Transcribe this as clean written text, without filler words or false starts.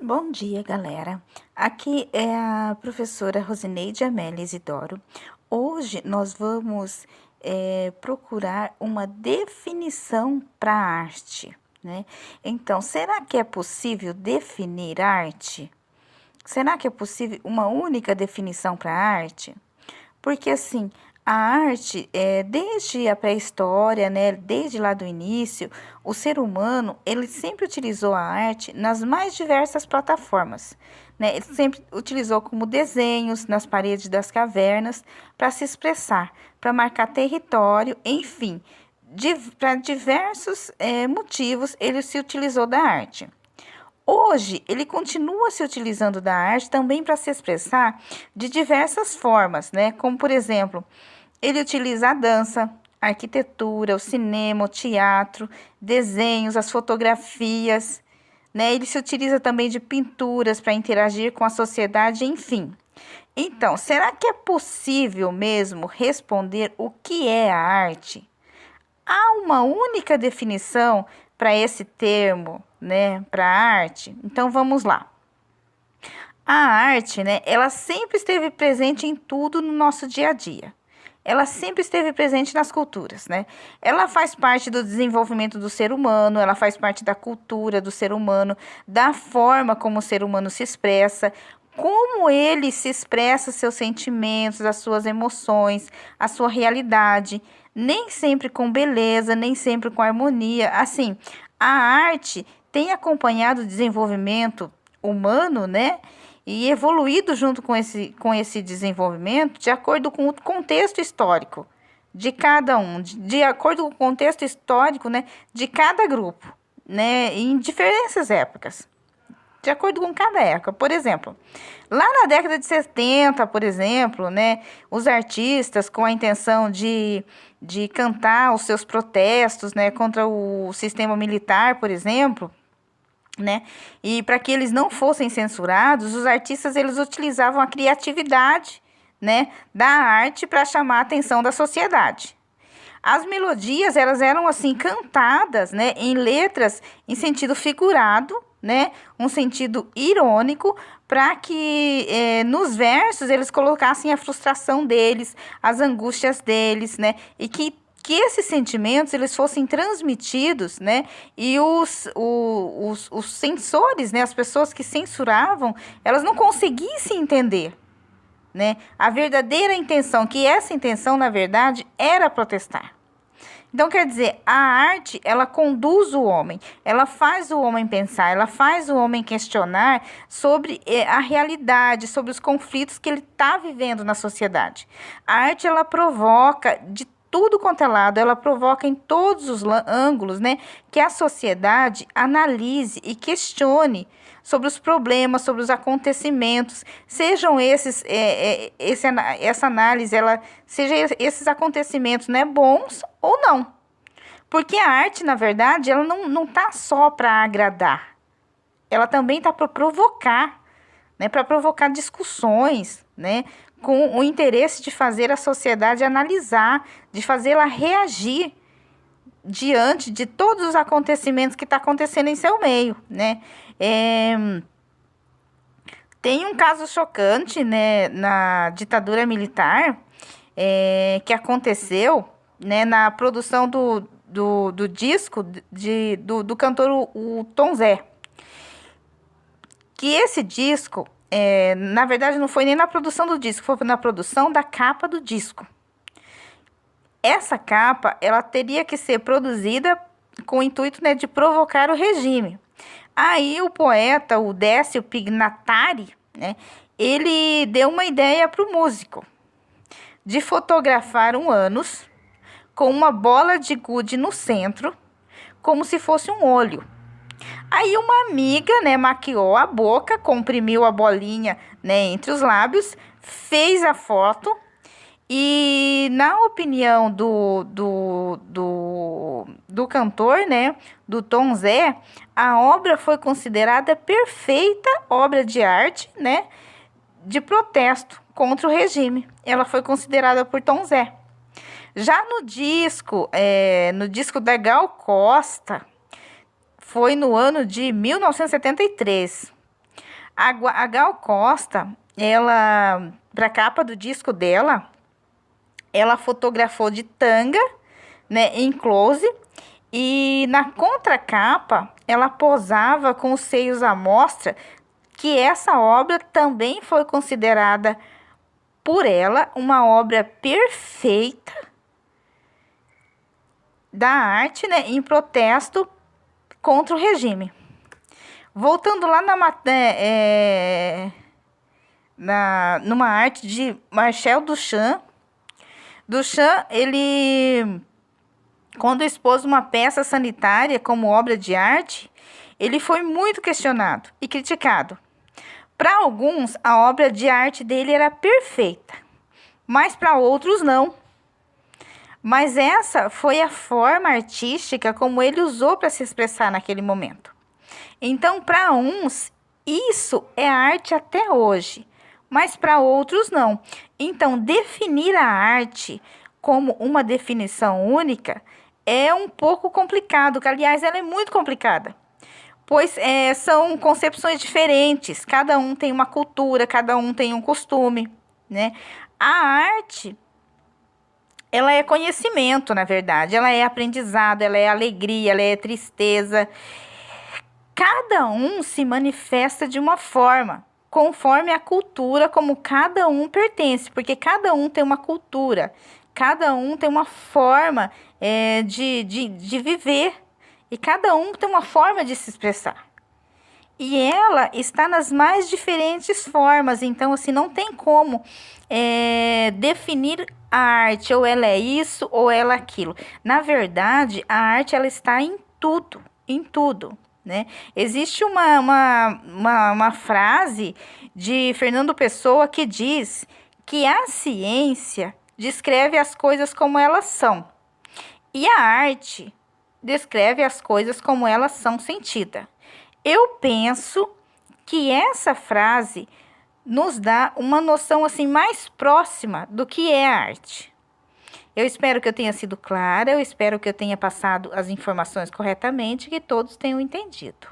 Bom dia, galera. Aqui é a professora Rosineide Amélia Isidoro. Hoje nós vamos procurar uma definição para arte, né? Então, será que é possível definir arte? Será que é possível uma única definição para arte? Porque assim, a arte, desde a pré-história, né, desde lá do início, o ser humano, ele sempre utilizou a arte nas mais diversas plataformas, né? Ele sempre utilizou como desenhos nas paredes das cavernas para se expressar, para marcar território, enfim, para diversos motivos ele se utilizou da arte. Hoje, ele continua se utilizando da arte também para se expressar de diversas formas, né? Como, por exemplo, ele utiliza a dança, a arquitetura, o cinema, o teatro, desenhos, as fotografias, né? Ele se utiliza também de pinturas para interagir com a sociedade, enfim. Então, será que é possível mesmo responder o que é a arte? Há uma única definição para esse termo, né, para a arte? Então vamos lá. A arte, né, ela sempre esteve presente em tudo no nosso dia a dia. Ela sempre esteve presente nas culturas, né? Ela faz parte do desenvolvimento do ser humano, ela faz parte da cultura do ser humano, da forma como o ser humano se expressa, como ele se expressa seus sentimentos, as suas emoções, a sua realidade, nem sempre com beleza, nem sempre com harmonia. Assim, a arte tem acompanhado o desenvolvimento humano, né? E evoluído junto com esse desenvolvimento de acordo com o contexto histórico de cada um, de acordo com o contexto histórico, né, de cada grupo, né, em diferentes épocas, de acordo com cada época. Por exemplo, lá na década de 70, por exemplo, né, os artistas com a intenção de cantar os seus protestos, né, contra o sistema militar, por exemplo, né? E para que eles não fossem censurados, os artistas eles utilizavam a criatividade, né, da arte para chamar a atenção da sociedade. As melodias elas eram assim cantadas, né, em letras em sentido figurado, né, um sentido irônico, para que nos versos eles colocassem a frustração deles, as angústias deles, né, e que esses sentimentos eles fossem transmitidos, né, e os censores, né, as pessoas que censuravam, elas não conseguissem entender, né, a verdadeira intenção, que essa intenção, na verdade, era protestar. Então, quer dizer, a arte, ela conduz o homem, ela faz o homem pensar, ela faz o homem questionar sobre a realidade, sobre os conflitos que ele está vivendo na sociedade. A arte, ela provoca de tudo quanto é lado, ela provoca em todos os ângulos, né, que a sociedade analise e questione sobre os problemas, sobre os acontecimentos, sejam essa análise, seja esses acontecimentos, né, bons ou não. Porque a arte, na verdade, ela não tá só para agradar, ela também está para provocar, né, para provocar discussões, né, com o interesse de fazer a sociedade analisar, de fazê-la reagir diante de todos os acontecimentos que está acontecendo em seu meio, né? Tem um caso chocante, né, na ditadura militar, que aconteceu, né, na produção do disco do cantor o Tom Zé. Que esse disco, na verdade, não foi nem na produção do disco, foi na produção da capa do disco. Essa capa, ela teria que ser produzida com o intuito, né, de provocar o regime. Aí o poeta, o Décio Pignatari, né, ele deu uma ideia para o músico de fotografar um ânus com uma bola de gude no centro, como se fosse um olho. Aí uma amiga, né, maquiou a boca, comprimiu a bolinha, né, entre os lábios, fez a foto e, na opinião do cantor, né, do Tom Zé, a obra foi considerada perfeita obra de arte, né, de protesto contra o regime. Ela foi considerada por Tom Zé. Já no disco da Gal Costa, foi no ano de 1973. A Gal Costa, ela, para a capa do disco dela, ela fotografou de tanga, né, em close, e na contracapa ela posava com os seios à mostra, que essa obra também foi considerada por ela uma obra perfeita da arte, né, em protesto contra o regime. Voltando lá numa arte de Marcel Duchamp. Duchamp, ele, quando expôs uma peça sanitária como obra de arte, ele foi muito questionado e criticado. Para alguns, a obra de arte dele era perfeita, mas para outros não. Mas essa foi a forma artística como ele usou para se expressar naquele momento. Então, para uns, isso é arte até hoje, mas para outros não. Então, definir a arte como uma definição única é um pouco complicado, que, aliás, ela é muito complicada, pois são concepções diferentes, cada um tem uma cultura, cada um tem um costume, né? A arte, ela é conhecimento, na verdade, ela é aprendizado, ela é alegria, ela é tristeza. Cada um se manifesta de uma forma, conforme a cultura como cada um pertence, porque cada um tem uma cultura, cada um tem uma forma de viver, e cada um tem uma forma de se expressar. E ela está nas mais diferentes formas, então assim, não tem como definir a arte, ou ela é isso, ou ela é aquilo. Na verdade, a arte ela está em tudo, em tudo. Né? Existe uma frase de Fernando Pessoa que diz que a ciência descreve as coisas como elas são e a arte descreve as coisas como elas são sentidas. Eu penso que essa frase nos dá uma noção assim mais próxima do que é a arte. Eu espero que eu tenha sido clara, eu espero que eu tenha passado as informações corretamente e que todos tenham entendido.